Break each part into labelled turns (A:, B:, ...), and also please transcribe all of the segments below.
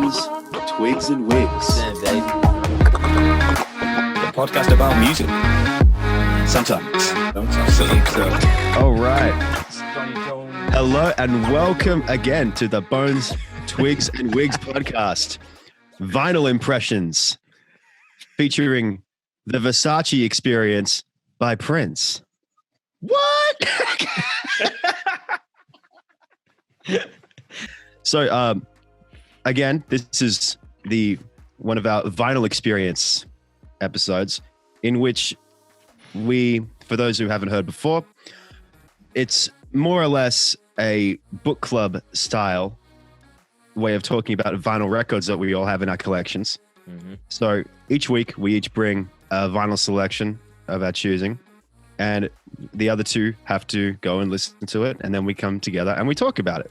A: Bones, Twigs and Wigs.
B: Yeah, baby.
C: The podcast about music.
A: Sometimes.
D: All right. Hello and welcome again to the Bones, Twigs and Wigs podcast. Vinyl impressions featuring the Versace Experience by Prince. What? So, again, this is one of our Vinyl Experience episodes in which we, for those who haven't heard before, it's more or less a book club style way of talking about vinyl records that we all have in our collections.
B: Mm-hmm.
D: So each week we each bring a vinyl selection of our choosing, and the other two have to go and listen to it, and then we come together and we talk about it.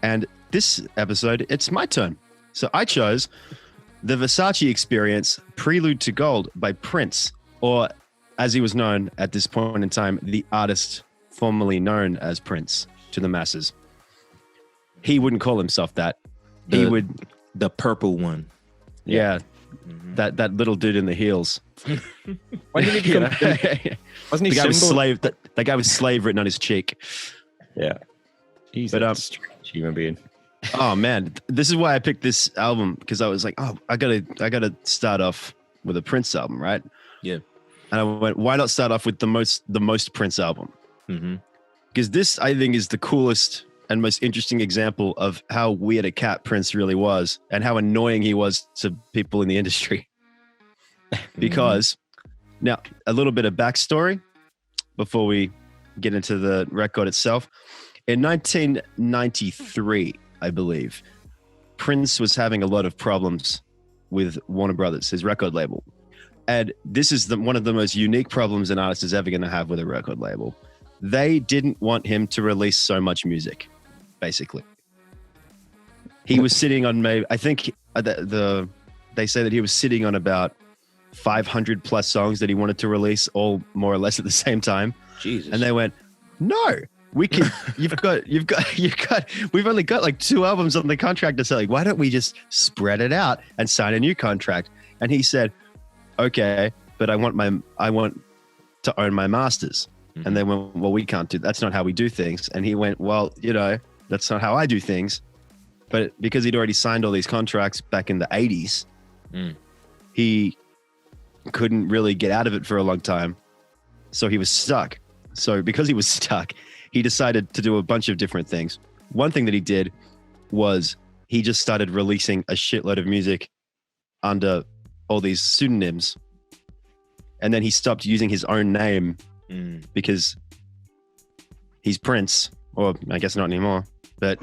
D: And this episode, it's my turn. So I chose the Versace Experience Prelude to Gold by Prince, or as he was known at this point in time, the artist formerly known as Prince to the masses. He wouldn't call himself that. The
B: purple one.
D: Yeah.
B: Mm-hmm.
D: That little dude in the heels.
C: When did he become? Wasn't he
D: the guy with
C: symbol?
D: slave? That guy with slave written on his cheek.
C: Yeah. He's
D: But,
C: a strange human being.
D: Oh man, this is why I picked this album, because I was like, oh, I gotta start off with a Prince album, right?
B: Yeah.
D: And I went, why not start off with the most Prince album?
B: Mm-hmm.
D: Because this, I think, is the coolest and most interesting example of how weird a cat Prince really was and how annoying he was to people in the industry. Because now, a little bit of backstory before we get into the record itself. In 1993, I believe, Prince was having a lot of problems with Warner Brothers, his record label. And this is one of the most unique problems an artist is ever going to have with a record label. They didn't want him to release so much music, basically. He was sitting on maybe, I think they say that he was sitting on about 500 plus songs that he wanted to release, all more or less at the same time.
B: Jesus.
D: And they went, no, we can, we've only got like 2 albums on the contract to sell. Like, why don't we just spread it out and sign a new contract? And he said, okay, but I want to own my masters. Mm-hmm. And they went, well, we can't do, that's not how we do things. And he went, well, that's not how I do things. But because he'd already signed all these contracts back in the 80s, he couldn't really get out of it for a long time. So he was stuck. So because he was stuck, he decided to do a bunch of different things. One thing that he did was he just started releasing a shitload of music under all these pseudonyms. And then he stopped using his own name because he's Prince, or I guess not anymore, but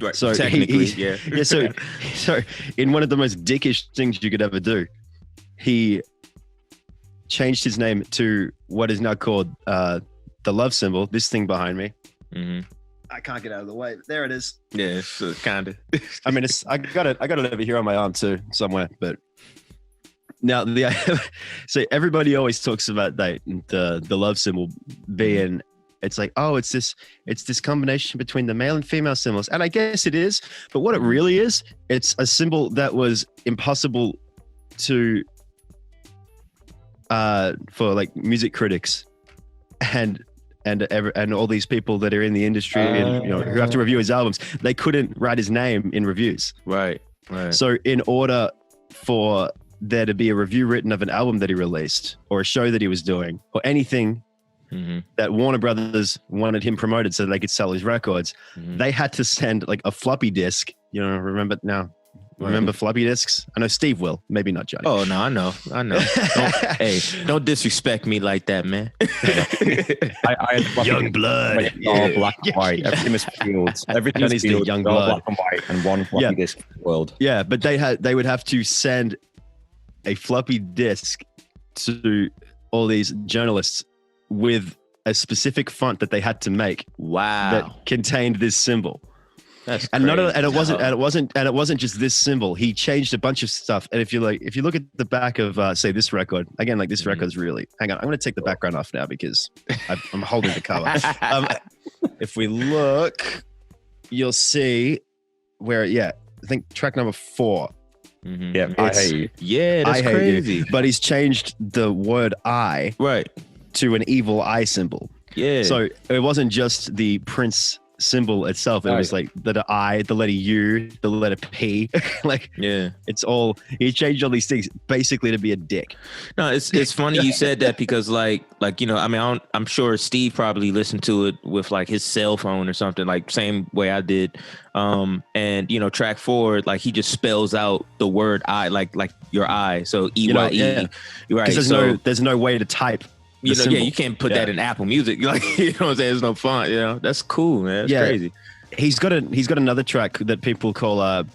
B: right.
D: So
B: technically, yeah.
D: Yeah. So in one of the most dickish things you could ever do, he changed his name to what is now called the love symbol. This thing behind me.
B: Mm-hmm.
D: I can't get out of the way. There it is.
B: Yeah, so kind of.
D: I mean, I got it over here on my arm too, somewhere. But now so everybody always talks about the love symbol being, it's like, oh, it's this combination between the male and female symbols, and I guess it is. But what it really is, it's a symbol that was impossible to for like music critics and all these people that are in the industry and who have to review his albums. They couldn't write his name in reviews.
B: Right.
D: So in order for there to be a review written of an album that he released or a show that he was doing or anything that Warner Brothers wanted him promoted so they could sell his records, they had to send like a floppy disk. Remember now? Remember floppy disks? I know Steve will, maybe not Johnny.
B: Oh no, I know. Don't disrespect me like that, man.
C: I had
D: Young blood,
C: all black and white. Everything is fields. Everything is
D: Johnny's the young
C: all
D: blood.
C: black and white, and one floppy disk for the world.
D: Yeah, but they would have to send a floppy disk to all these journalists with a specific font that they had to make.
B: Wow.
D: That contained this symbol.
B: That's
D: and
B: crazy.
D: it wasn't just this symbol. He changed a bunch of stuff. And if you look at the back of say this record again, like this record's really. Hang on, I'm going to take the background off now because I'm holding the cover. If we look, you'll see where I think track number 4.
B: Mhm.
C: Yeah, I
D: It's-
C: hate you.
B: Yeah, that's
D: I hate
B: crazy.
D: you. But he's changed the word I
B: Right.
D: to an evil eye symbol.
B: Yeah.
D: So it wasn't just the Prince symbol itself. It
C: Right.
D: was like the I, the letter U, the letter P. Like
B: yeah.
D: it's all, he changed all these things basically to be a dick.
B: No, it's funny you said that because like you know, I mean, I'm sure Steve probably listened to it with like his cell phone or something, like same way I did. And you know, track 4, like he just spells out the word I, like your eye. So EYE.
D: know, yeah.
B: Right.
D: Because
B: So
D: there's no way to type.
B: you know,
D: symbol.
B: yeah, you can't put that in Apple Music. Like, you know what I'm saying? There's no font, you know. That's cool, man. That's crazy.
D: He's got another track that people call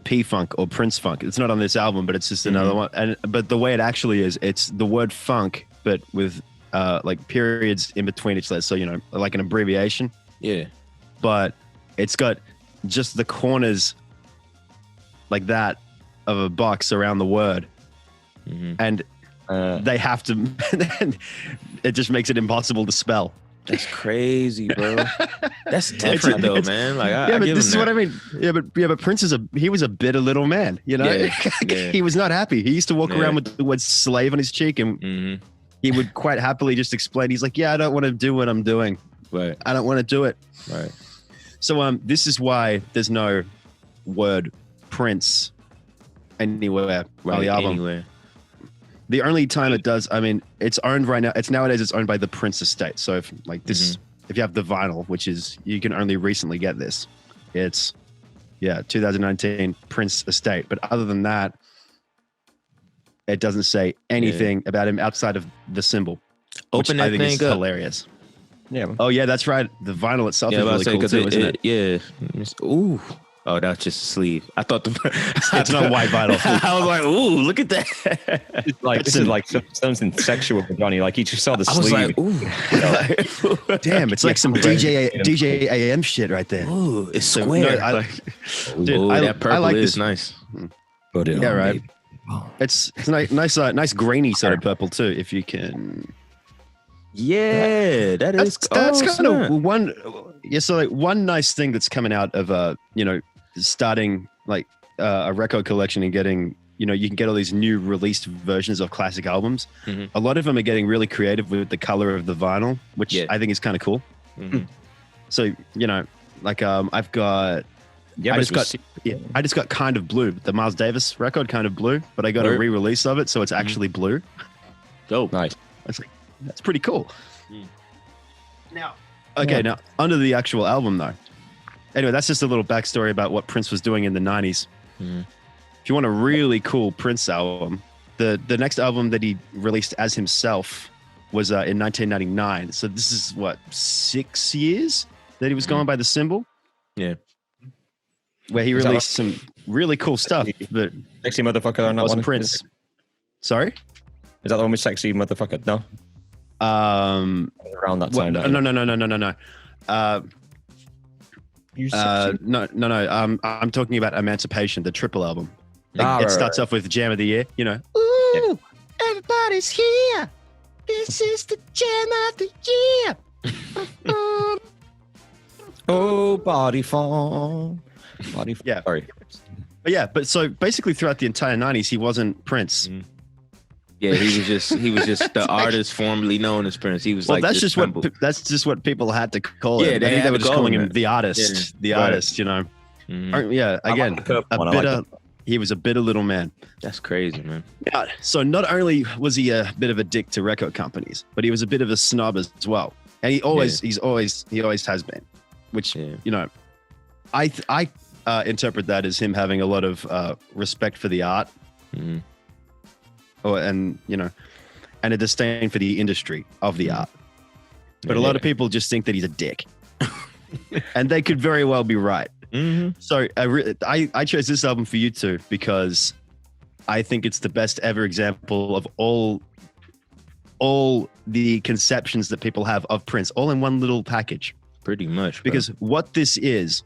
D: P Funk or Prince Funk. It's not on this album, but it's just another one. But the way it actually is, it's the word funk, but with like periods in between each letter. So, you know, like an abbreviation.
B: Yeah.
D: But it's got just the corners like that of a box around the word. And they have to, it just makes it impossible to spell.
B: That's crazy, bro. That's different though, man. Like,
D: Yeah, but this is what I mean. Yeah, but Prince he was a bitter little man, you know?
B: Yeah.
D: He was not happy. He used to walk
B: Yeah.
D: around with the word slave on his cheek, and he would quite happily just explain. He's like, yeah, I don't want to do what I'm doing.
B: Right.
D: I don't want to do it.
B: Right.
D: So this is why there's no word Prince anywhere on the album.
B: Anyway.
D: The only time it does, I mean, it's owned right now. Nowadays it's owned by the Prince estate. So if like this, if you have the vinyl, which is, you can only recently get this, it's 2019 Prince estate. But other than that, it doesn't say anything about him outside of the symbol.
B: Open
D: which I
B: that
D: think is
B: thing up.
D: hilarious.
C: Yeah.
D: Oh yeah, that's right. The vinyl itself
B: Yeah,
D: is
B: I was
D: really
B: about to
D: cool
B: say,
D: too, isn't it?
B: Yeah. Ooh. Oh, that's just a sleeve. I thought
D: It's not white vinyl.
B: I was like, ooh, look at that.
C: It's like this is like something sexual for Johnny. Like he just saw the
B: I was
C: sleeve.
B: like, ooh.
D: Damn, it's like some DJ AM shit right there.
B: Ooh, it's
D: So,
B: square.
D: no, I-
B: Like,
D: Dude,
B: ooh,
D: I
B: that purple
D: like
B: is
D: this.
B: nice.
C: Put it
D: Yeah,
C: on,
D: right.
C: baby.
D: It's nice grainy sort of purple too. If you can,
B: Yeah,
D: that's
B: oh,
D: kind
B: snap.
D: of one. Yeah, so like one nice thing that's coming out of starting like a record collection and getting, you can get all these new released versions of classic albums.
B: Mhm.
D: A lot of them are getting really creative with the color of the vinyl, which
B: Yeah.
D: I think is kind of cool.
B: Mhm.
D: So like I've got.
C: Yeah,
D: I
C: but
D: just got Kind of Blue, the Miles Davis record, Kind of Blue, but I got a
B: Word.
D: re-release of it, so it's actually blue.
B: Dope.
C: nice.
D: That's pretty cool.
B: Mm.
D: Now, now under the actual album though. Anyway, that's just a little backstory about what Prince was doing in the 90s.
B: Mhm.
D: If you want a really cool Prince album, the next album that he released as himself was in 1999. So this is what, 6 years that he was going by the symbol,
B: Yeah.
D: where he
C: Is that
D: released some really cool stuff. But
C: Sexy motherfucker on that
D: wasn't
C: one.
D: Prince. Sorry.
C: Is that the one with sexy motherfucker? No. Around that time.
D: No. No. I'm talking about Emancipation, the triple album. It starts off with Jam of the Year. Ooh, everybody's here. This is the Jam of the Year.
C: Oh, body fall.
D: Yeah.
C: Sorry.
D: But so basically throughout the entire 90s, he wasn't Prince.
B: Mhm. Yeah, he was just the artist formerly known as Prince. He was
D: Well,
B: like
D: that's
B: this
D: just
B: symbol.
D: that's just what people had to call
B: Yeah,
D: him.
B: they
D: I think
B: had
D: they were
B: to
D: just
B: call
D: calling
B: him
D: him
B: that.
D: the artist.
B: Yeah.
D: The
C: Right.
D: artist,
B: Mhm.
D: Yeah, again,
C: like the purple
D: a
C: one, I like
D: bitter. He was a bitter little man.
B: That's crazy, man.
D: Yeah. So not only was he a bit of a dick to record companies, but he was a bit of a snob as well. And he always has been, which
B: Yeah.
D: I interpret that as him having a lot of respect for the art,
B: Mhm.
D: and a disdain for the industry of the art. But a lot of people just think that he's a dick, and they could very well be right.
B: Mhm.
D: So I chose this album for you two because I think it's the best ever example of all the conceptions that people have of Prince, all in one little package.
B: Pretty much, bro.
D: Because what this is,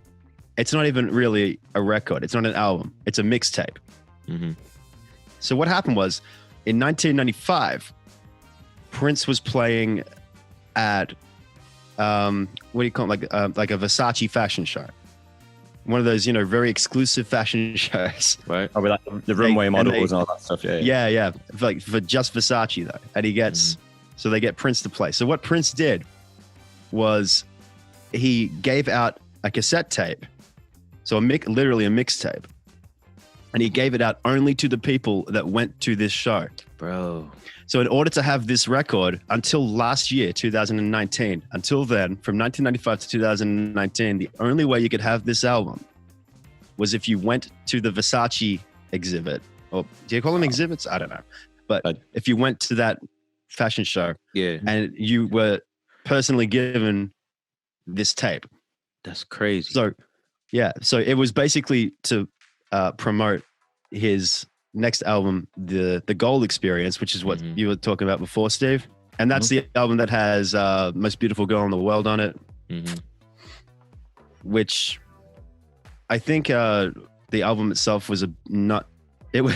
D: it's not even really a record. It's not an album. It's a mixtape.
B: Mhm.
D: So what happened was, in 1995, Prince was playing at what do you call it, like a Versace fashion show. one of those, very exclusive fashion shows.
B: Right.
C: Oh, with like the runway models and all that stuff.
D: Yeah. Like for just Versace though. And he gets, so they get Prince to play. So what Prince did was he gave out a cassette tape. So literally a mixtape. And he gave it out only to the people that went to this show.
B: Bro.
D: So in order to have this record until last year, 2019, until then, from 1995 to 2019, the only way you could have this album was if you went to the Versace exhibit. Or do you call them exhibits? I don't know. But if you went to that fashion show and you were personally given this tape.
B: That's crazy.
D: So it was basically to promote his next album, the Gold Experience, which is what you were talking about before, Steve. And that's the album that has Most Beautiful Girl in the World on it, which I think the album itself was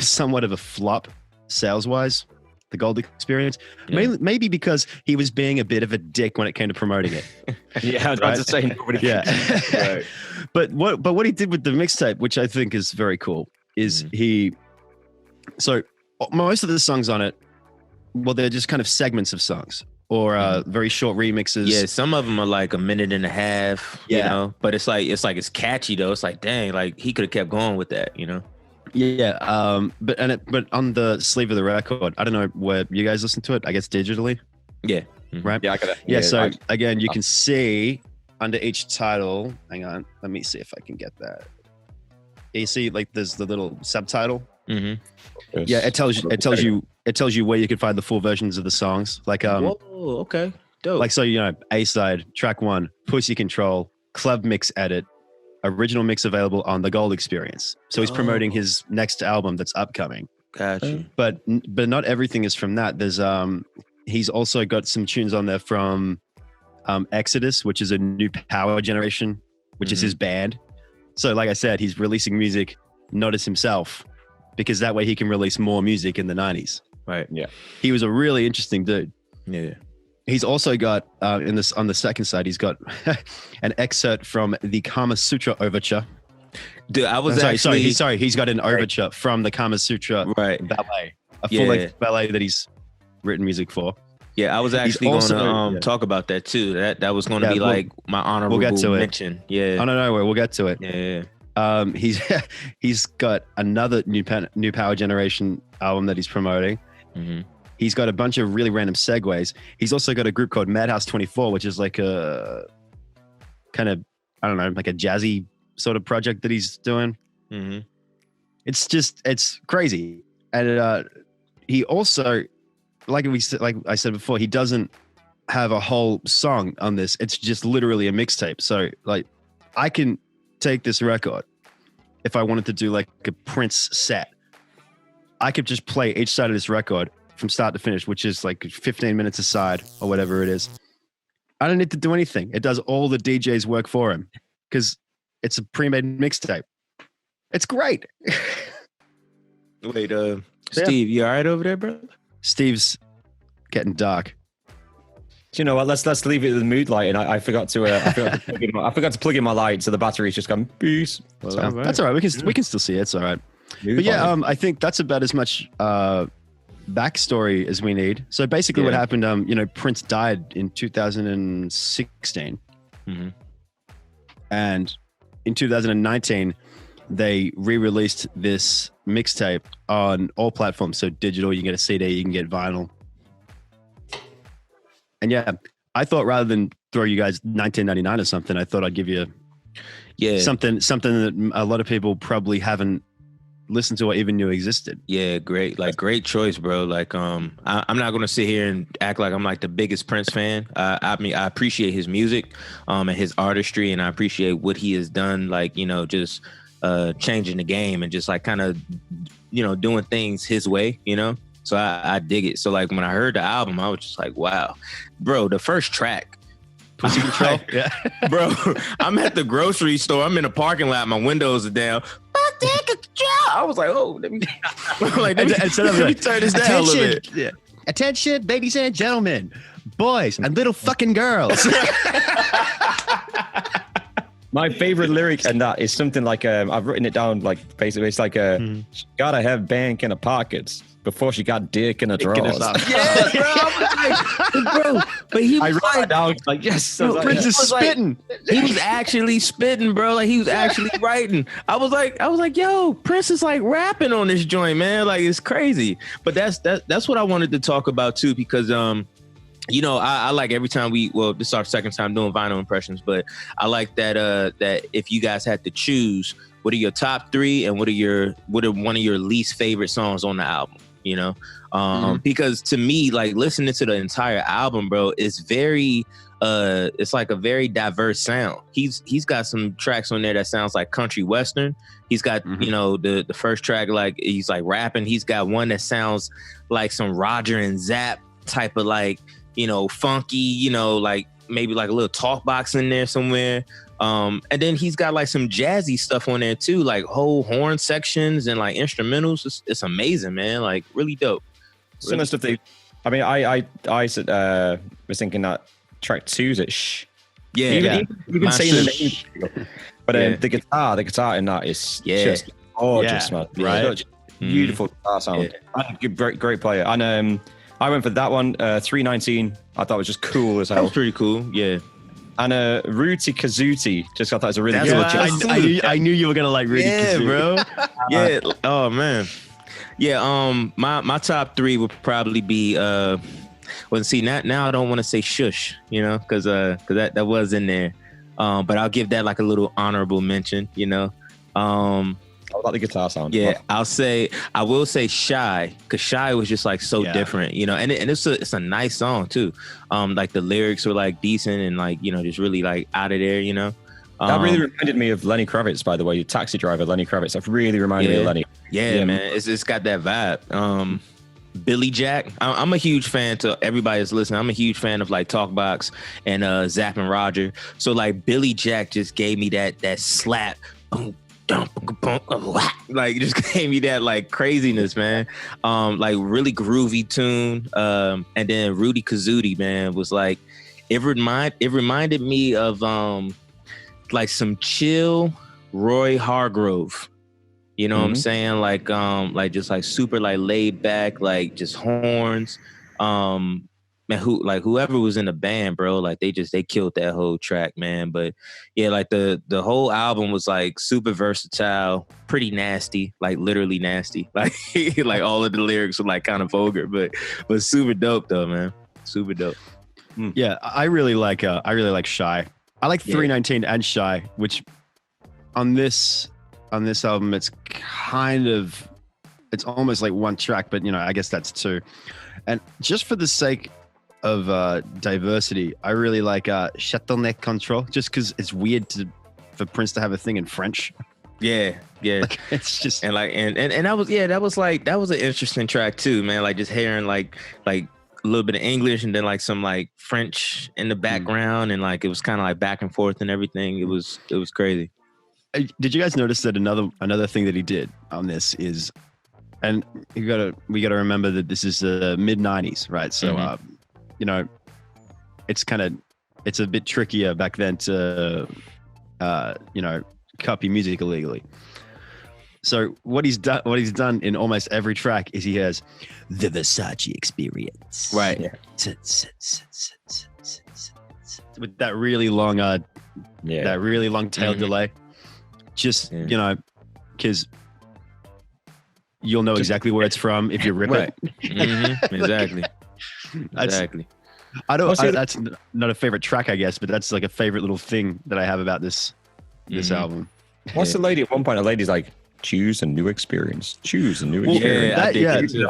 D: somewhat of a flop sales-wise, the Gold Experience. Maybe because he was being a bit of a dick when it came to promoting it.
C: I was about to say nobody.
D: Right. But what he did with the mixtape, which I think is very cool, is so most of the songs on it, well, they're just kind of segments of songs or very short remixes.
B: Yeah, some of them are like a minute and a half, you know, but it's like it's catchy though. It's like, dang, like he could have kept going with that, you know?
D: Yeah. But on the sleeve of the record, I don't know where you guys listen to it, I guess digitally.
B: Yeah.
D: Right?
C: Yeah, I got it.
D: Yeah, so again, you can see under each title, hang on, let me see if I can get that. You see like there's the little subtitle. Yeah, it tells you where you can find the full versions of the songs. Like
B: whoa, okay, dope.
D: Like, so A side, track 1, Pussy Control, Club Mix Edit, original mix available on the Gold Experience. So he's promoting his next album that's upcoming.
B: Gotcha.
D: But not everything is from that. There's he's also got some tunes on there from Exodus, which is a new power generation, which is his band. So like I said, he's releasing music not as himself, because that way he can release more music in the 90s.
B: Right. Yeah.
D: He was a really interesting dude.
B: Yeah.
D: He's also got on the second side, he's got an excerpt from the Kama Sutra Overture.
B: Dude, I was
D: sorry. He's got an overture from the Kama Sutra ballet, a full-length ballet that he's written music for.
B: Yeah, I was actually going to talk about that too. That was going to be like my honorable mention. Yeah.
D: Oh no, we'll get to it.
B: Yeah.
D: He's got another new power generation album that he's promoting. He's got a bunch of really random segues. He's also got a group called Madhouse 24, which is like a kind of, I don't know, like a jazzy sort of project that he's doing. It's crazy. And he also, like I said before, he doesn't have a whole song on this. It's just literally a mixtape. So like I can take this record, if I wanted to do like a Prince set, I could just play each side of this record from start to finish, which is like 15 minutes aside or whatever it is. I don't need to do anything. It does all the DJ's work for him because it's a pre-made mixtape. It's great.
B: Wait, Steve, you all right over there, bro?
D: Steve's getting dark.
C: Do you know what? Let's leave it with the mood light. And I forgot to plug in my light, so the battery's just gone. Peace.
D: That's all right. We can still see it. It's all right. But yeah, I think that's about as much backstory as we need. So basically, what happened? Prince died in 2016, and in 2019, they re-released this mixtape on all platforms. So digital, you can get a CD, you can get vinyl. And yeah, I thought rather than throw you guys 1999 or something, I thought I'd give you something that a lot of people probably haven't listened to or even knew existed.
B: Yeah, great choice, bro. Like, I'm not gonna sit here and act like I'm like the biggest Prince fan. I mean, I appreciate his music, and his artistry, and I appreciate what he has done. Like, just changing the game and just like kind of, doing things his way, So I dig it. So like when I heard the album, I was just like, wow, bro, the first track,
D: Pussy Control. Yeah.
B: Bro, I'm at the grocery store. I'm in a parking lot. My windows are down. I was like, oh, let me turn this down a little bit.
D: Yeah. Attention, ladies and gentlemen, boys and little fucking girls.
C: My favorite lyric in that is something like I've written it down like basically it's like she gotta have bank in her pockets before she got dick in her drawers.
B: Yeah, bro. I was like, bro, but he was like,
C: down like yes,
B: Bro,
D: Prince is
B: was like-
D: spitting.
B: he was actually spitting, bro. Like he was actually writing. I was like, yo, Prince is like rapping on this joint, man. Like it's crazy. But that's what I wanted to talk about too, because you know, I like every time this is our second time doing vinyl impressions, but I like that if you guys had to choose, what are your top 3 and what are one of your least favorite songs on the album? You know, because to me, like listening to the entire album, bro, is very it's like a very diverse sound. He's got some tracks on there that sounds like country western. He's got, you know, the first track, like he's like rapping. He's got one that sounds like some Roger and Zapp type of like, you know, funky, you know, like maybe like a little talk box in there somewhere. And then he's got like some jazzy stuff on there too, like whole horn sections and like instrumentals. It's amazing, man. Like really dope.
C: Some of the stuff I was thinking that track 2's it shh.
B: Yeah.
C: Even saying the name. But the guitar in that is just gorgeous, man.
D: Right.
C: Such beautiful guitar sound. And great player. And I went for that one, 319. I thought it was just cool as
B: That
C: hell.
B: was pretty cool. Yeah.
C: And Ruti Kazuti, just thought that was a really
B: That's
C: good
B: what
C: choice.
D: I knew you were gonna like Rudy Kazoo.
B: bro. Yeah. Oh man. Yeah. My top 3 would probably be well. See, now I don't want to say shush, you know, because that was in there. But I'll give that like a little honorable mention, you know.
C: I like the guitar sound.
B: Yeah, I will say Shy, because Shy was just like so different, you know, and it's a nice song too. Like the lyrics were like decent and like, you know, just really like out of there, you know.
C: That really reminded me of Lenny Kravitz, by the way. Taxi Driver, Lenny Kravitz. That really reminded me of Lenny.
B: Yeah, man, it's got that vibe. Billy Jack, I'm a huge fan. To everybody that's listening, I'm a huge fan of like Talkbox and Zapp and Roger. So like Billy Jack just gave me that slap. Boom. Like just gave me that like craziness, man. Like really groovy tune. And then Rudy Kazuti, man, was like it reminded me of like some chill Roy Hargrove. You know what I'm saying? Like just like super like laid back, like just horns. Man, whoever was in the band, bro, like they killed that whole track, man. But yeah, like the whole album was like super versatile, pretty nasty, like literally nasty. Like like all of the lyrics were like kind of vulgar, but super dope though, man. Super dope.
D: Yeah, I really like Shy. I like 319 and Shy, which on this album it's almost like one track, but you know, I guess that's 2. And just for the sake of diversity, I really like Chateauneuf Control, just because it's weird for Prince to have a thing in French.
B: Yeah.
D: Like, it's just
B: And like and that was an interesting track too, man. Like just hearing like a little bit of English and then like some like French in the background, and like it was kind of like back and forth and everything. It was crazy.
D: Did you guys notice that another thing that he did on this is, and we gotta remember that this is the mid 90s, right? So you know, it's a bit trickier back then to you know, copy music illegally. So what he's done in almost every track is he has the Versace experience,
B: Right?
D: Yeah. With that really long tail delay, just you know, because you'll know exactly where it's from if you rip it.
B: Exactly. Exactly.
D: That's not a favorite track, I guess, but that's like a favorite little thing that I have about this album.
C: What's the lady at one point? A lady's like, choose a new experience. Choose a new experience.
D: That's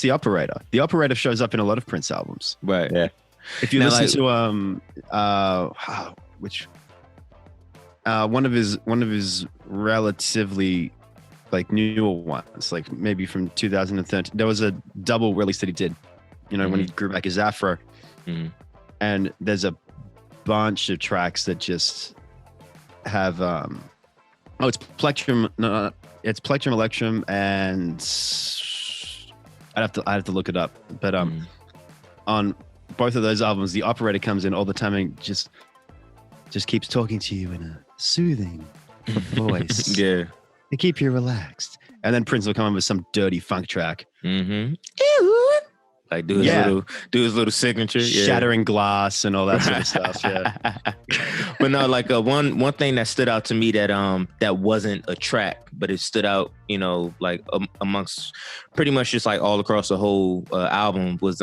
D: the operator. The operator shows up in a lot of Prince albums.
B: Right.
C: Yeah.
D: If you listen to one of his relatively like newer ones, like maybe from 2013, there was a double release that he did, you know, when he grew back his afro, and there's a bunch of tracks that just have it's Plectrum, it's Plectrum Electrum, and I'd have to look it up, but on both of those albums the operator comes in all the time and just just keeps talking to you in a soothing voice
B: Yeah.
D: to keep you relaxed. And then Prince will come up with some dirty funk track,
B: Like do his little signature,
D: shattering glass and all that sort of stuff. Yeah.
B: But no, like one thing that stood out to me that wasn't a track, but it stood out, like amongst pretty much just like all across the whole album was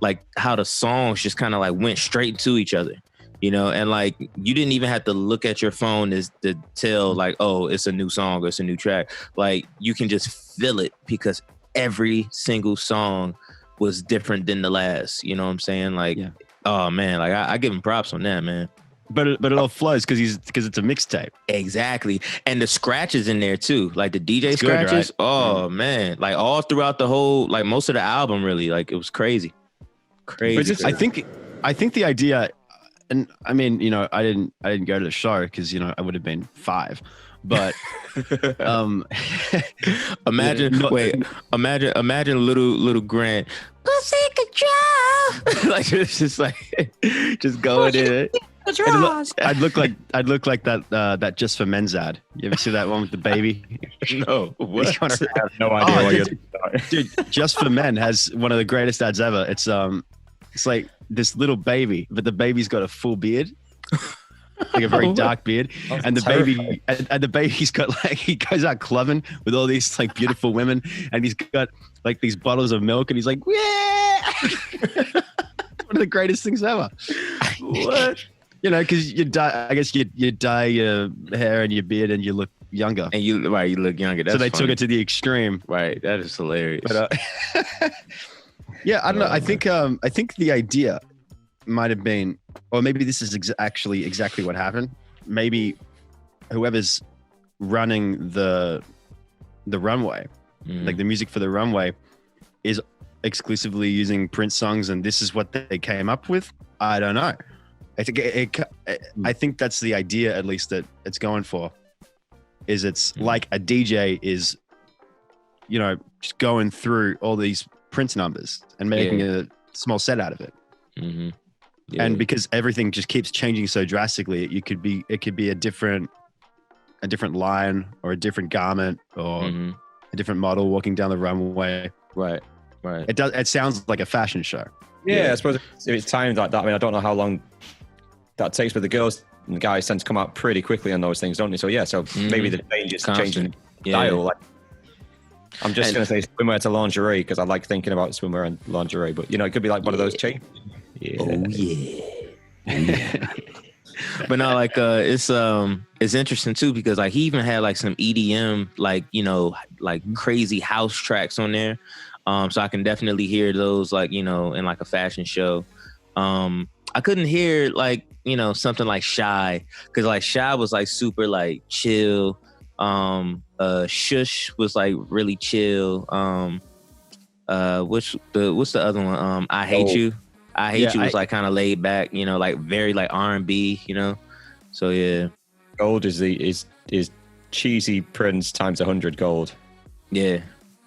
B: like how the songs just kind of like went straight to each other. And like you didn't even have to look at your phone to tell like, oh, it's a new song or it's a new track. Like you can just feel it because every single song was different than the last. You know what I'm saying? Like, oh man, like I give him props on that, man.
D: But it all flows because it's a mixtape.
B: Exactly, and the scratches in there too, like the DJ
D: it's
B: scratches.
D: Good, right?
B: Oh man, like all throughout the whole, like most of the album, really, like it was crazy.
D: I think the idea. And I mean, I didn't go to the show because I would have been 5, but
B: imagine little Grant, pussy control, like it's just like just going in. I'd look like that Just for Men's ad. You ever see that one with the baby? No, what?
C: I have no idea.
D: Dude, Just for Men has one of the greatest ads ever. It's like this little baby, but the baby's got a full beard, like a very dark beard, and the baby's got like he goes out clubbing with all these like beautiful women, and he's got like these bottles of milk, and he's like, yeah, one of the greatest things ever.
B: What?
D: Because I guess you dye your hair and your beard, and you look younger,
B: and you look younger. That's
D: so they
B: funny.
D: took it to the extreme,
B: right? That is hilarious.
D: But, yeah, I don't know. I think the idea might have been, or maybe this is actually exactly what happened. Maybe whoever's running the runway, like the music for the runway, is exclusively using Prince songs, and this is what they came up with. I don't know. I think that's the idea, at least, that it's going for. Is it's like a DJ is, just going through all these Prince numbers and making a small set out of it.
B: Mm-hmm. Yeah.
D: And because everything just keeps changing so drastically, it could be a different line or a different garment or a different model walking down the runway.
B: Right.
D: It sounds like a fashion show.
C: Yeah, I suppose if it's timed like that. I mean, I don't know how long that takes, but the girls and the guys tend to come out pretty quickly on those things, don't they? So yeah, maybe the changing style. Like, I'm just going to say swimwear to lingerie because I like thinking about swimwear and lingerie, but it could be like one of those changes. Yeah.
B: Oh yeah. But no, like it's interesting too because like he even had like some EDM like like crazy house tracks on there, so I can definitely hear those like in like a fashion show. I couldn't hear like something like Shy because like Shy was like super like chill. Shush was like really chill. What's the other one? I Hate You. I Hate You was like kind of laid back, like very like R&B, So yeah.
C: Gold is cheesy Prince times 100 gold.
B: Yeah.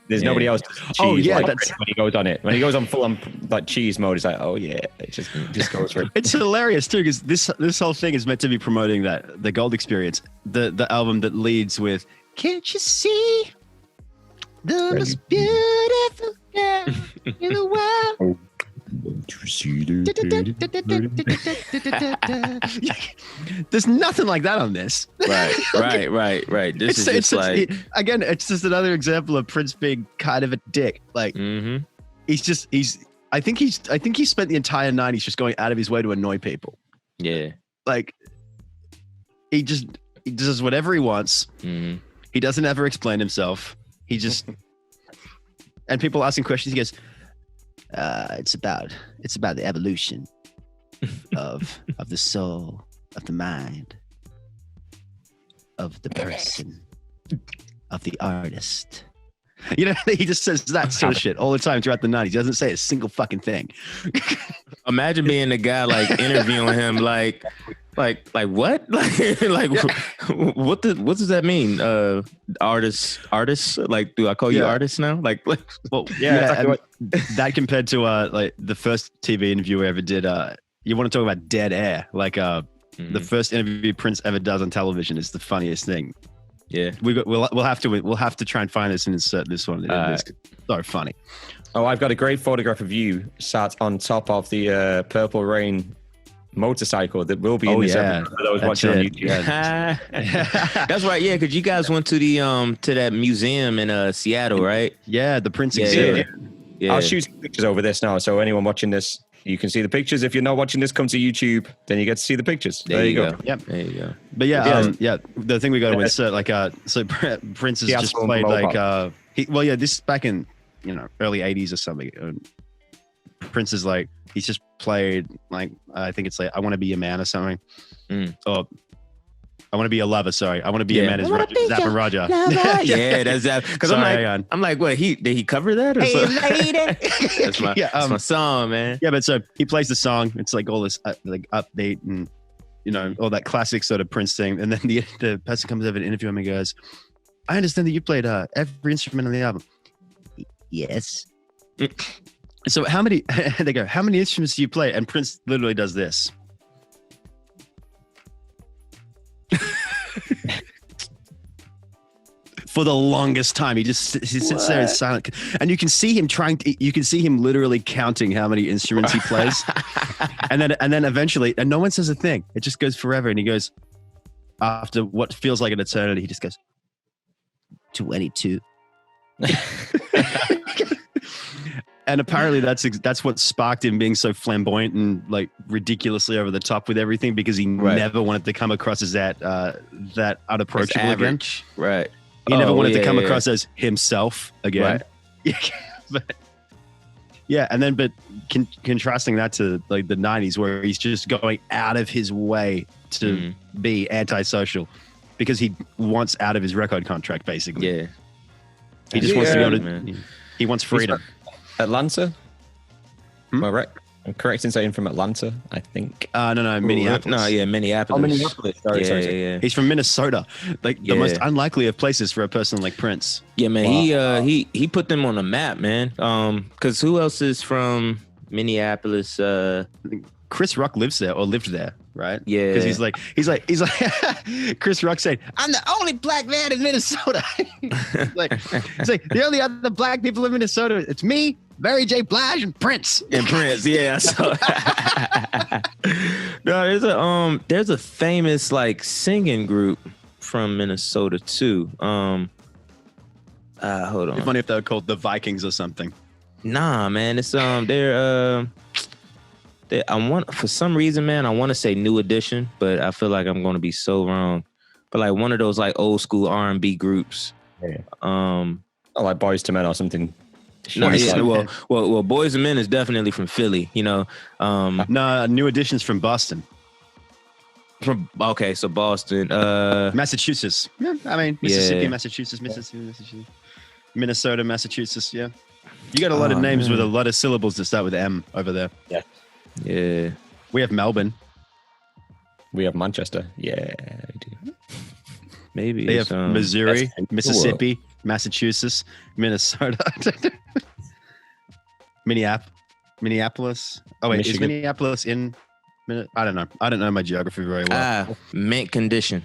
C: There's nobody else. Cheese that's when he goes on it. When he goes on full on like cheese mode, it's like, oh yeah, it just goes for it.
D: It's hilarious too because this whole thing is meant to be promoting the Gold Experience, the album that leads with "Can't you see the most beautiful girl in the world?" There's nothing like that on this.
B: Right. This is just like
D: again, it's just another example of Prince being kind of a dick. Like I think he spent the entire 90s just going out of his way to annoy people.
B: Yeah.
D: Like he does whatever he wants.
B: Mm-hmm.
D: He doesn't ever explain himself. He just and people asking questions, he goes, it's about the evolution of the soul, of the mind, of the person, of the artist. He just says that sort of shit all the time throughout the 90s. He doesn't say a single fucking thing.
B: Imagine being the guy like interviewing him like what? What does that mean? Artists? Like, do I call you artist now? Like
D: well, yeah. That compared to like the first TV interview I ever did. You want to talk about dead air? Like The first interview Prince ever does on television is the funniest thing.
B: Yeah,
D: we'll have to try and find this and insert this one. It's so funny.
C: Oh, I've got a great photograph of you sat on top of the Purple Rain motorcycle that will be in this episode for those watching on YouTube.
B: Yeah. That's right. Yeah, because you guys went to the to that museum in Seattle, right?
D: Yeah, the Prince exhibit.
C: Yeah. I'll shoot some pictures over this now, so anyone watching this, you can see the pictures. If you're not watching this, come to YouTube, then you get to see the pictures. There you go.
D: Yep.
B: There you go.
D: But the thing we got to insert, so Prince has just played this is back in early 80s or something. Prince is like, he's just played like, I think it's like I Want to Be a Man or something. Or I Want to Be a Lover, sorry. I Want to Be a Man is Zapp and Roger.
B: Yeah, that's Zapp. Because I'm like, what, did he cover that? Or that's my song, man.
D: Yeah, but so he plays the song. It's like all this like upbeat and all that classic sort of Prince thing. And then the person comes over to interview him and goes, I understand that you played every instrument on the album. Yes. So they go, how many instruments do you play? And Prince literally does this. For the longest time, he sits there in silent, and you can see him literally counting how many instruments he plays. and then eventually, and no one says a thing. It just goes forever. And he goes, after what feels like an eternity, he just goes, 22. And apparently that's what sparked him being so flamboyant and like ridiculously over the top with everything, because he never wanted to come across as that unapproachable again.
B: Right.
D: He never wanted to come across as himself again. Right. But contrasting that to like the 90s, where he's just going out of his way to be antisocial because he wants out of his record contract, basically. Yeah. He just wants to be able to. He wants freedom.
C: Atlanta? Am I right? I'm correct in saying from Atlanta, I think.
D: No, Minneapolis.
B: Minneapolis.
C: Oh, Minneapolis. Sorry.
D: He's from Minnesota, like the most unlikely of places for a person like Prince.
B: Yeah, man. Wow. He put them on the map, man. Because who else is from Minneapolis?
D: Chris Rock lives there or lived there, right?
B: Yeah.
D: Because he's like Chris Rock said, I'm the only black man in Minnesota. It's like the only other black people in Minnesota, it's me, Mary J. Blige, and Prince.
B: Yeah. So no, there's a famous like singing group from Minnesota too. Hold on.
D: It'd be funny if they were called the Vikings or something.
B: Nah, man, it's for some reason, man, I want to say New Edition, but I feel like I'm going to be so wrong. But like one of those like old school R&B groups.
C: Yeah. Like Boys to Men or something.
B: Well, Boys and Men is definitely from Philly,
D: No, New Edition's from Boston.
B: So Boston,
D: Massachusetts. Yeah, I mean Mississippi, Massachusetts, Minnesota, Massachusetts. Yeah, you got a lot of names with a lot of syllables that start with M over there.
B: Yeah.
D: We have Melbourne.
C: We have Manchester. Yeah, we do.
B: Maybe
D: they have Missouri, Mississippi, Massachusetts, Minnesota, Minneapolis. Oh wait, Michigan. Is Minneapolis in? I don't know. I don't know my geography very well.
B: Mint Condition.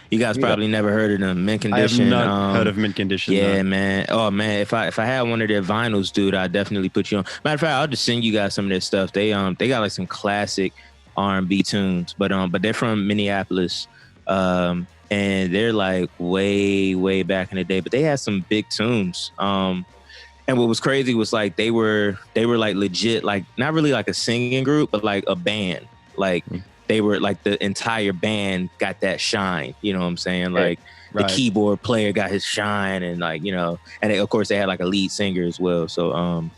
B: You guys probably never heard of them. Mint Condition.
D: I have not heard of Mint Condition.
B: Yeah, man. Oh man, if I had one of their vinyls, dude, I'd definitely put you on. Matter of fact, I'll just send you guys some of their stuff. They got like some classic R&B tunes, but they're from Minneapolis, and they're like way back in the day. But they had some big tunes. And what was crazy was like they were like legit, like not really like a singing group, but like a band, like. They were like the entire band got that shine, you know what I'm saying? Like the keyboard player got his shine, and like, and of course they had like a lead singer as well. So
D: a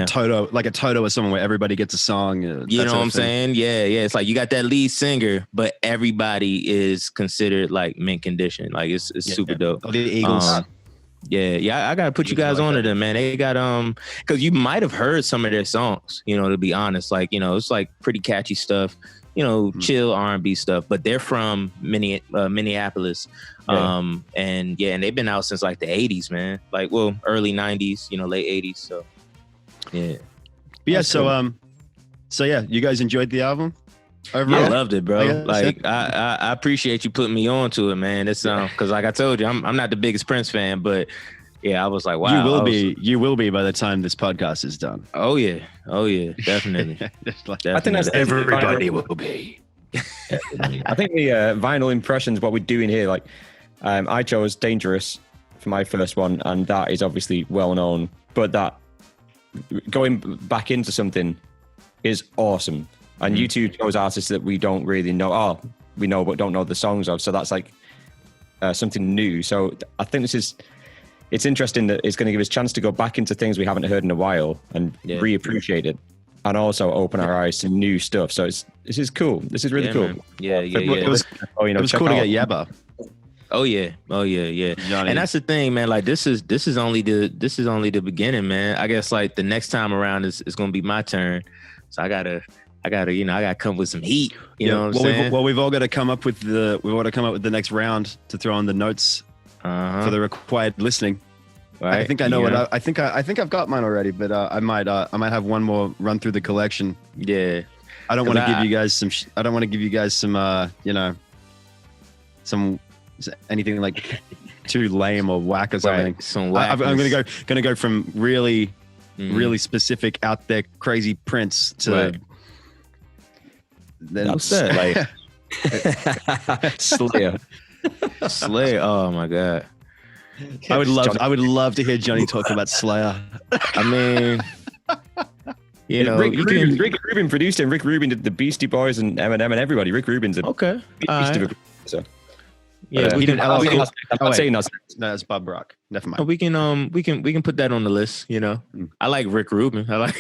D: Toto or someone where everybody gets a song.
B: You know what I'm saying? Yeah. It's like you got that lead singer, but everybody is considered like mint condition. Like it's super dope.
D: Oh, the Eagles.
B: I gotta put you guys on to them, man. They got because you might have heard some of their songs, to be honest. Like, it's like pretty catchy stuff. Chill R&B stuff, but they're from Minneapolis. And they've been out since like the 80s, man. Like, well, early 90s, late 80s. So, yeah.
D: So you guys enjoyed the album?
B: I loved it, bro. Like I appreciate you putting me on to it, man. It's because like I told you, I'm not the biggest Prince fan, but yeah, I was like, wow.
D: You will be by the time this podcast is done.
B: Oh yeah, definitely.
C: I think that's
D: everybody will be.
C: I think the vinyl impressions, what we're doing here, like I chose Dangerous for my first one, and that is obviously well known, but that going back into something is awesome. And you two chose artists that we don't really know. We know but don't know the songs of. So that's like something new. So I think it's interesting that it's going to give us a chance to go back into things we haven't heard in a while and reappreciate it, and also open our eyes to new stuff. So this is cool. This is really cool.
B: Man. Yeah.
D: It was cool to get Yabba.
B: Oh yeah.
D: Johnny.
B: And that's the thing, man. Like this is only the beginning, man. I guess like the next time around is gonna be my turn. So I gotta come with some heat. You know what I'm saying?
D: We've all got to come up with the next round to throw on the notes for the required listening. Right. I think I know what I think I've got mine already, but I might have one more run through the collection.
B: Yeah.
D: I don't want to give you guys some. I don't want to give you guys some. Some anything like too lame or whack or something.
B: Right. Some whack.
D: I'm gonna go from really specific out there crazy Prince to. Then
C: Slayer.
B: Slayer. Oh my god.
D: I would love to hear Johnny talk about Slayer.
B: I mean,
C: Rick Rubin produced him. Rick Rubin did the Beastie Boys and Eminem and everybody. Rick Rubin's
B: okay.
C: So.
B: Yeah,
D: we did.
C: I'm not saying
D: no, that's Bob Rock. Never mind.
B: We can put that on the list. You know, I like Rick Rubin. I like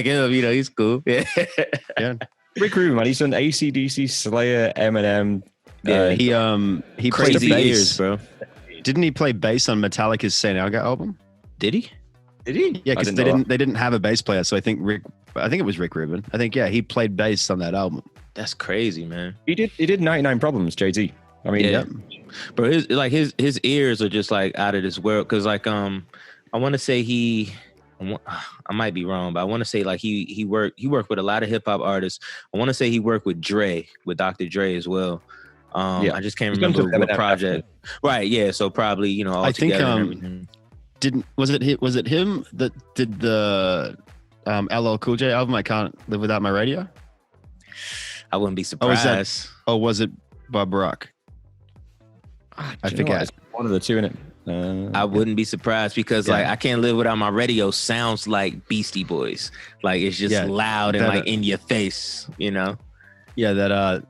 B: him. You know, he's cool. Yeah.
C: Rick Rubin, man. He's done AC/DC, Slayer, Eminem.
B: Yeah,
D: he
B: crazy
D: played bass,
B: ears, bro.
D: Didn't he play bass on Metallica's Saint Anger album?
B: Did he?
D: Yeah, because they didn't have a bass player, so I think it was Rick Rubin. I think he played bass on that album.
B: That's crazy, man.
C: He did 99 Problems, JT. I mean,
B: But his ears are just like out of this world. Cause like I want to say I might be wrong, but I want to say like he worked with a lot of hip hop artists. I want to say he worked with Dr. Dre as well. I just can't remember what project. Right, yeah. So probably all
D: I think
B: together.
D: Was it him that did the LL Cool J album? I Can't Live Without My Radio.
B: I wouldn't be surprised.
D: Was it Bob Rock?
C: I forget. One of the two in it.
B: I wouldn't be surprised because like I Can't Live Without My Radio sounds like Beastie Boys. Like it's just loud and like in your face, Yeah,
D: that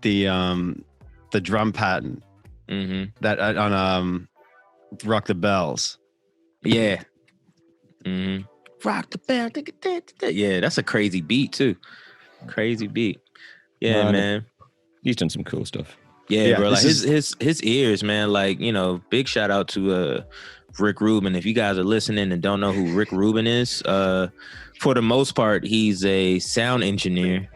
D: the drum pattern that on Rock the Bells.
B: Yeah. Rock the bell. Yeah, that's a crazy beat too. Crazy beat. Yeah, man.
C: He's done some cool stuff.
B: Yeah, bro. Like his ears, man. Like, big shout out to Rick Rubin. If you guys are listening and don't know who Rick Rubin is, for the most part, he's a sound engineer.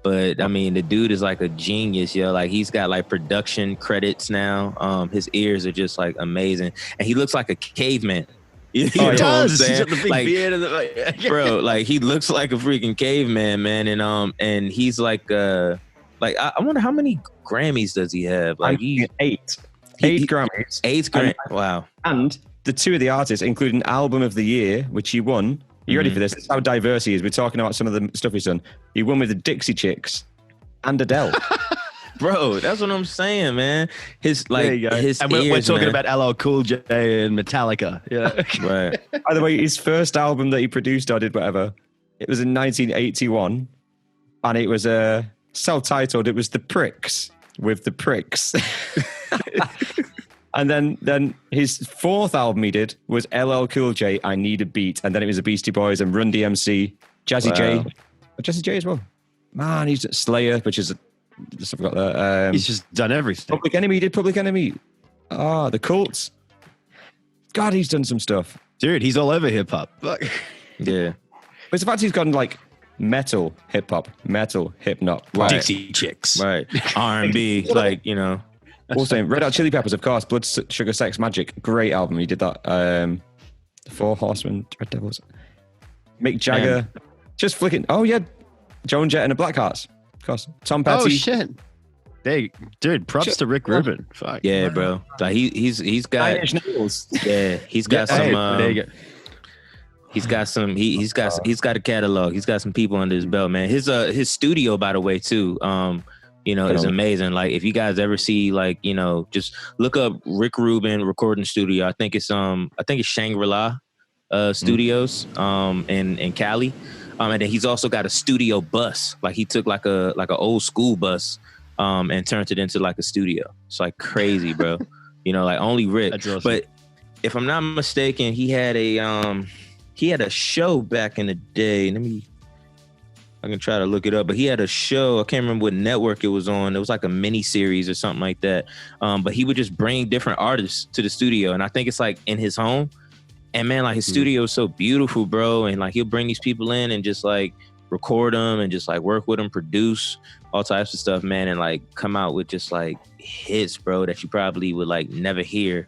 B: But I mean, the dude is like a genius, yo. Like he's got like production credits now. His ears are just like amazing, and he looks like a caveman.
D: He does. He's got the big beard and
B: bro, like he looks like a freaking caveman, man. And he's like I wonder how many Grammys does he have? Like
C: eight Grammys.
B: 8 Grammys. Wow.
C: And the two of the artists, including Album of the Year, which he won. You ready for this? This is how diverse he is. We're talking about some of the stuff he's done. He won with the Dixie Chicks and Adele.
B: Bro, that's what I'm saying, man. His ears,
D: and we're talking about LL Cool J and Metallica. Yeah.
B: Right.
C: By the way, his first album that he produced or did whatever, it was in 1981, and it was self-titled. It was The Pricks with The Pricks. And then his fourth album he did was LL Cool J, I Need a Beat, and then it was the Beastie Boys and Run DMC, Jazzy J as well. Man, he's Slayer, which is the stuff I got there.
D: He's just done everything.
C: Public Enemy, he did Public Enemy. The Cults. God, he's done some stuff.
D: Dude, he's all over hip hop.
B: Yeah.
C: But it's the fact he's gotten like metal hip hop,
B: right.
D: Dixie Chicks,
B: right? R&B, like
C: Also, Red Hot Chili Peppers, of course. Blood, Sugar, Sex, Magic, great album. He did that. The Four Horsemen, Red Devils, Mick Jagger, just flicking. Oh yeah, Joan Jett and the Blackhearts. Of course. Tom
D: Oh
C: Petty.
D: shit! Hey, dude, props to Rick Rubin. Fuck.
B: Yeah, bro. Like he's got
C: Nine Inch Nails.
B: he's got some
D: there you go.
B: he's got a catalog. He's got some people under his belt, man. His studio, by the way, too. Is amazing. Like if you guys ever see, like, just look up Rick Rubin recording studio. I think it's Shangri-La Studios in Cali. And then he's also got a studio bus. Like he took like a old school bus and turned it into like a studio. It's like crazy, bro. Like only Rick.
D: That's awesome.
B: But if I'm not mistaken, he had a show back in the day. I can try to look it up, but he had a show. I can't remember what network it was on. It was like a mini series or something like that. But he would just bring different artists to the studio. And I think it's like in his home. And man, like his studio is so beautiful, bro. And like he'll bring these people in and just like record them and just like work with them, produce all types of stuff, man. And like come out with just like hits, bro, that you probably would like never hear.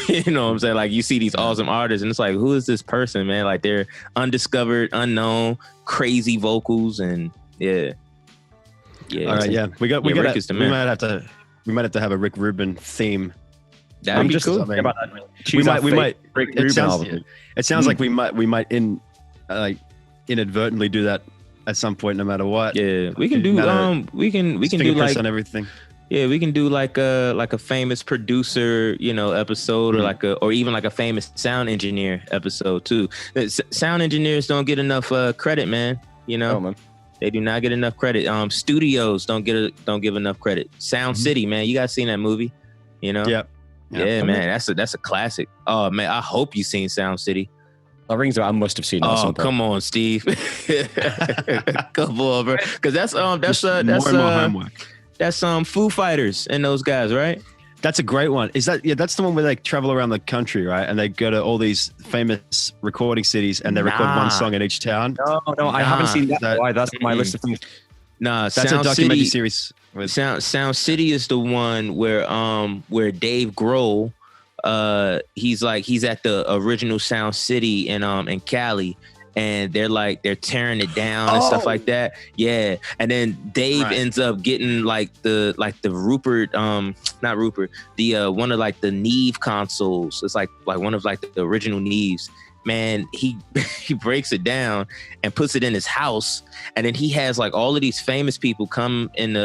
B: You know what I'm saying? Like you see these awesome artists and it's like, who is this person, man? Like they're undiscovered, unknown, crazy vocals, and yeah.
D: All right, yeah. We might have to have a Rick Rubin theme.
B: That'd be cool.
D: We might.
C: Rick Rubin album.
D: It sounds like we might inadvertently do that at some point, no matter what.
B: Yeah, we can do we can do like
D: on everything.
B: Yeah, we can do like a famous producer, episode, or even like a famous sound engineer episode too. Sound engineers don't get enough credit, man.
C: Man.
B: They do not get enough credit. Studios don't give enough credit. Sound City, man, you guys seen that movie?
D: Yep.
B: Yeah, man, that's a classic. Oh man, I hope you seen Sound City.
C: That rings out. I must have seen it.
B: Oh, come on, Steve. Come on, bro. Because that's
D: more homework.
B: That's Foo Fighters and those guys, right?
D: That's a great one. That's the one where they travel around the country, right? And they go to all these famous recording cities and they record one song in each town.
C: No, I haven't seen that. Why? That's my list of things.
B: Nah,
D: that's
B: Sound
D: a documentary
B: City,
D: series.
B: Sound City is the one where Dave Grohl, he's at the original Sound City in Cali. And they're tearing it down and stuff like that. Yeah. And then Dave ends up getting like the Rupert, not Rupert, the one of like the Neve consoles. It's like one of like the original Neves. Man, he breaks it down and puts it in his house. And then he has like all of these famous people come in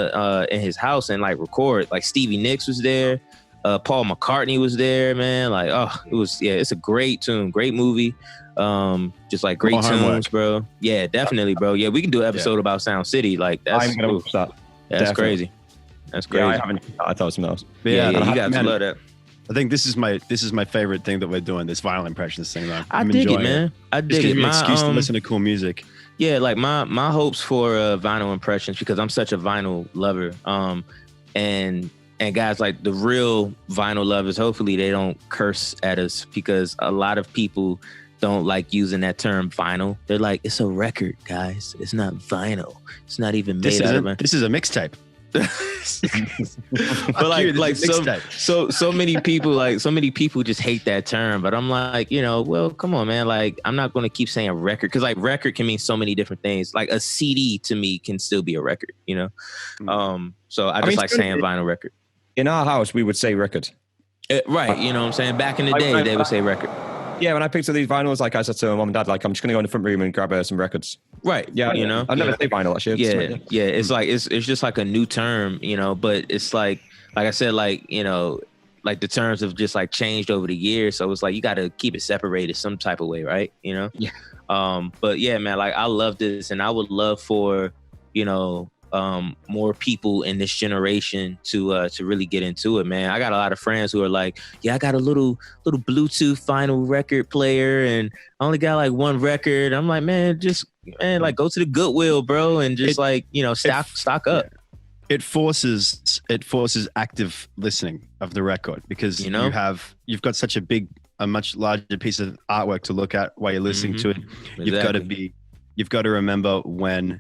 B: his house and like record. Like Stevie Nicks was there. Paul McCartney was there, man. Like, it's a great tune, great movie. Just like great tunes, bro. Yeah, definitely, bro. Yeah, we can do an episode about Sound City. Like that's
C: I'm gonna watch that.
B: That's crazy. That's crazy.
C: Yeah, I haven't. I thought it was something else.
B: Yeah, you guys love that.
D: I think this is my favorite thing that we're doing. This vinyl impressions thing, though.
B: I dig it, man. I dig it.
D: My excuse to listen to cool music.
B: Yeah, like my hopes for vinyl impressions, because I'm such a vinyl lover. And guys, like the real vinyl lovers, hopefully they don't curse at us, because a lot of people don't like using that term vinyl. They're like, it's a record, guys. It's not vinyl. It's not even made out of it.
D: This is a mixtape.
B: But so many people just hate that term. But I'm like, well, come on, man. Like, I'm not going to keep saying record, because like record can mean so many different things. Like a CD to me can still be a record, So I mean, like saying vinyl record.
C: In our house, we would say record.
B: Right. You know what I'm saying? Back in the day, they would say record.
C: Yeah, when I picked up these vinyls, like I said to my mom and dad, like I'm just gonna go in the front room and grab some records.
B: Right.
C: Yeah. I've never say vinyl actually.
B: Yeah. It's like it's just like a new term, but it's like I said, like like the terms have just like changed over the years. So it's like you got to keep it separated some type of way, right?
C: Yeah.
B: But yeah, man, like I love this, and I would love for more people in this generation to really get into it, man. I got a lot of friends who are like, yeah, I got a little Bluetooth vinyl record player, and I only got like one record. I'm like, man, like go to the Goodwill, bro, and just stock up.
D: It forces active listening of the record, because you've got such a much larger piece of artwork to look at while you're listening to it.
B: Exactly.
D: You've got to remember when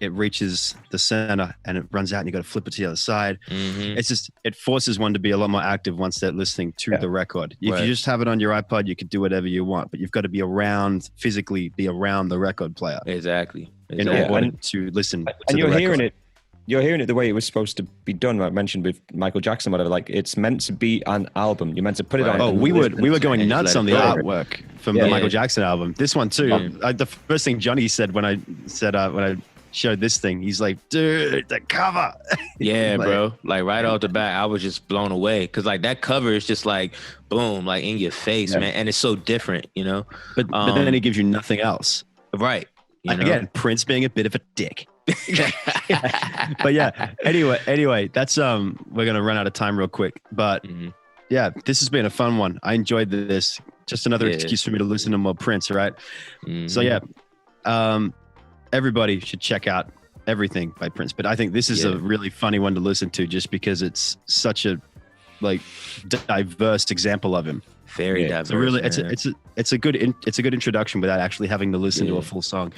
D: it reaches the center and it runs out and you got to flip it to the other side. It forces one to be a lot more active once they're listening to the record. If you just have it on your iPod, you could do whatever you want, but you've got to physically be around the record player.
B: Exactly.
D: in
B: Exactly.
D: order to listen to
C: And
D: the
C: you're
D: record.
C: hearing it. You're hearing it the way it was supposed to be done. Like I mentioned with Michael Jackson, whatever. Like it's meant to be an album. You're meant to put it on.
D: Oh,
C: and
D: we were
C: listen
D: going
B: and just
D: nuts
B: let
D: on
B: it
D: the
B: go.
D: artwork from
C: Yeah.
D: the Michael Jackson album. This one too.
B: Yeah.
D: The first thing Johnny said when I showed this thing, he's like, "Dude, the cover."
B: Yeah,
D: Like-
B: bro. Like right off the bat, I was just blown away because like that cover is just like boom, like in your face, man, and it's so different, you know.
D: But then he gives you nothing else.
B: Right. You know?
D: Again, Prince being a bit of a dick. But yeah, anyway, that's we're gonna run out of time real quick. But
B: Mhm.
D: yeah, this has been a fun one. I enjoyed this. Just another
B: Yeah.
D: excuse for me to listen to more Prince, right?
B: Mhm.
D: So yeah, everybody should check out everything by Prince. But I think this is
B: Yeah.
D: a really funny one to listen to, just because it's such a like diverse example of him.
B: Very
C: Yeah.
B: diverse.
D: So really,
B: man.
D: it's a good introduction without actually having to listen to
B: Yeah.
D: a full song.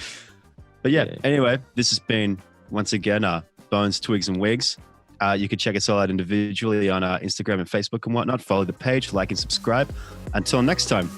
D: But yeah,
B: Yeah.
D: anyway, this has been once again Bones, Twigs and Wigs. You can check us all out individually on Instagram and Facebook and whatnot. Follow the page, like and subscribe. Until next time.